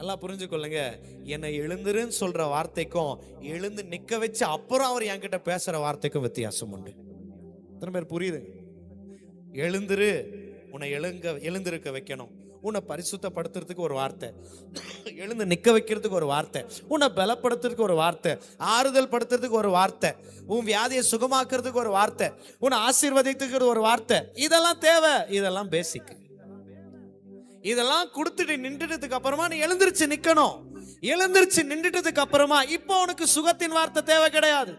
எல்லாம் புரிஞ்சுக்கொள்ளுங்க. என்னை எழுந்துருன்னு சொல்ற வார்த்தைக்கும் எழுந்து நிக்க வச்சு அப்புறம் அவர் என்கிட்ட பேசுற வார்த்தைக்கும் வித்தியாசம் உண்டு. எத்தனை பேர் புரியுது? எழுந்துரு, உன்னை எழுந்திருக்க வைக்கணும், உன்னை பரிசுத்தப்படுத்துறதுக்கு ஒரு வார்த்தை, எழுந்து நிக்க வைக்கிறதுக்கு ஒரு வார்த்தை, உன்னை பலப்படுத்துறதுக்கு ஒரு வார்த்தை, ஆறுதல் படுத்துறதுக்கு ஒரு வார்த்தை, உன் வியாதியை சுகமாக்குறதுக்கு ஒரு வார்த்தை, உன்னை ஆசீர்வதிக்கிறதுக்கு ஒரு வார்த்தை. இதெல்லாம் தேவை. இதெல்லாம் பேசிக். இதெல்லாம் கொடுத்துட்டு நின்றுட்டதுக்கு அப்புறமா நீ எழுந்திருச்சு நிக்கணும். எழுந்திருச்சு நின்றுட்டதுக்கு அப்புறமா இப்போ உனக்கு சுகத்தின் வார்த்தை தேவை கிடையாது,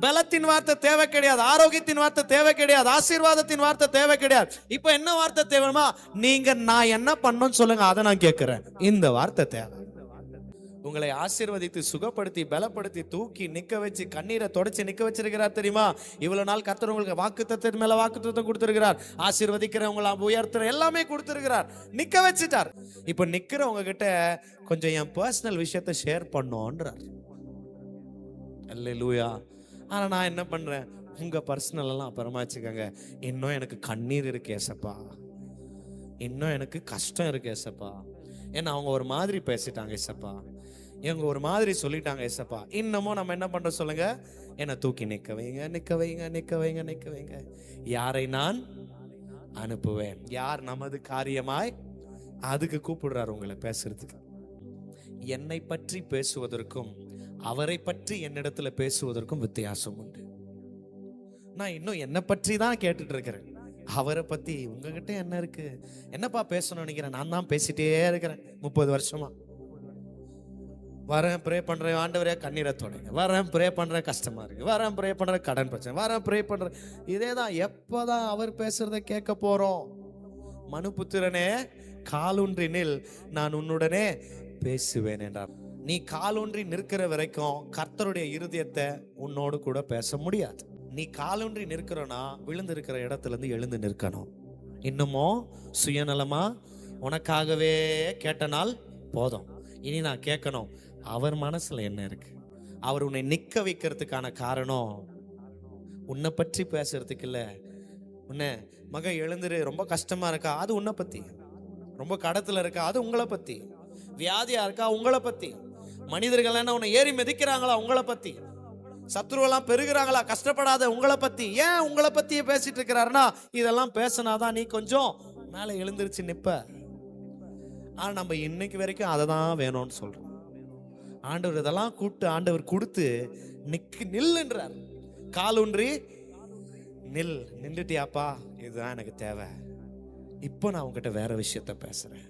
பலத்தின் வார்த்தை தேவை கிடையாது, ஆரோக்கியத்தின் வார்த்தை தேவை கிடையாது, ஆசீர்வாதத்தின் வார்த்தை தேவை கிடையாது. இப்ப என்ன வார்த்தை தேவைமா? நீங்க நான் என்ன பண்ணணும்னு சொல்லுங்க, அதை நான் கேட்கிறேன். இந்த வார்த்தை தேவை. உங்களை ஆசீர்வதித்து சுகப்படுத்தி பலப்படுத்தி தூக்கி நிக்க வச்சு கண்ணீரை தொடச்சு நிக்க வச்சிருக்கிறார் தெரியுமா? இவ்வளவு நாள் கர்த்தர் உங்களுக்கு வாக்குத்தத்தத்தின் மேல வாக்குத்தத்தம் கொடுத்திருக்கிறார். ஆசீர்வதிக்கிறவங்கள உயர்த்துற எல்லாமே கொடுத்திருக்கிறார், நிக்க வச்சுட்டார். இப்ப நிக்கிறவங்க கிட்ட கொஞ்சம் என் பர்சனல் விஷயத்தை ஷேர் பண்ணோன்றார். அல்லேலூயா. ஆனா நான் என்ன பண்றேன்? உங்க பர்சனல் எல்லாம் அப்புறமா வச்சுக்கோங்க. இன்னும் எனக்கு கண்ணீர் இருக்கு ஏசப்பா, இன்னும் எனக்கு கஷ்டம் இருக்கு ஏசப்பா, ஏன்னா அவங்க ஒரு மாதிரி பேசிட்டாங்க ஏசப்பா, இவங்க ஒரு மாதிரி சொல்லிட்டாங்க ஏசப்பா. இன்னமும் நம்ம என்ன பண்றோம் சொல்லுங்க? என்னை தூக்கி நிக்க வைங்க, நிக்க வைங்க, நிக்க வைங்க, நிக்க வைங்க. யாரை நான் அனுப்புவேன்? யார் நமது காரியமாய் அதுக்கு கூப்பிடுறாரு உங்களை பேசுறதுக்கு. என்னை பற்றி பேசுவதற்கும் அவரை பற்றி என்னிடத்துல பேசுவதற்கும் வித்தியாசம் உண்டு. நான் இன்னும் என்னை பற்றி தான் கேட்டுட்டு இருக்கிறேன். அவரை பத்தி உங்ககிட்ட என்ன இருக்கு? என்னப்பா பேசணும்னு நினைக்கிறேன்? நான் தான் பேசிட்டே இருக்கிறேன் 30 வருஷமா. வரேன், ப்ரே பண்றேன், ஆண்டவரே கண்ணீரை தொடங்க, வரேன், ப்ரே பண்றேன், கஷ்டமா இருக்கு, வரேன், ப்ரே பண்றேன், கடன் பிரச்சனை, வரேன், ப்ரே பண்றேன். இதேதான். எப்பதான் அவர் பேசுறத கேட்க போறோம்? மனுபுத்திரனே, காலூன்றினில் நான் உன்னுடனே பேசுவேன் என்றார். நீ காலூன்றி நிற்கிற வரைக்கும் கர்த்தருடைய இருதயத்தை உன்னோடு கூட பேச முடியாது. நீ காலூன்றி நிற்கிறனா விழுந்து இருக்கிற இடத்துல இருந்து எழுந்து நிற்கணும். இன்னமும் சுயநலமா உனக்காகவே கேட்ட நாள் போதும், இனி நான் கேட்கணும் அவர் மனசுல என்ன இருக்கு. அவர் உன்னை நிக்க வைக்கிறதுக்கான காரணம் உன்னை பற்றி பேசுறதுக்கு இல்ல. உன்னை மக எழுந்துரு, ரொம்ப கஷ்டமா இருக்கா, அது உன்னை பத்தி. ரொம்ப கடத்துல இருக்கா, அது உங்களை பத்தி. வியாதியா இருக்கா, உங்களை பத்தி. மனிதர்கள் என்ன உன்னை ஏறி மிதிக்கிறாங்களா, உங்களை பத்தி. சத்ருவெல்லாம் பெருகிறாங்களா, கஷ்டப்படாத, உங்களை பத்தி. ஏன் உங்களை பத்தியே பேசிட்டு இருக்கிறாருன்னா, இதெல்லாம் பேசினாதான் நீ கொஞ்சம் மேல எழுந்திருச்சு நிப்ப. ஆனா நம்ம இன்னைக்கு வரைக்கும் அதை தான் வேணும்னு சொல்றோம். ஆண்டவர் இதெல்லாம் கூப்பிட்டு ஆண்டவர் கொடுத்து நில்லுன்றார். காலூன்றி நின்றுட்டியாப்பா, இதுதான் எனக்கு தேவை. இப்போ நான் உங்ககிட்ட வேற விஷயத்த பேசுறேன்.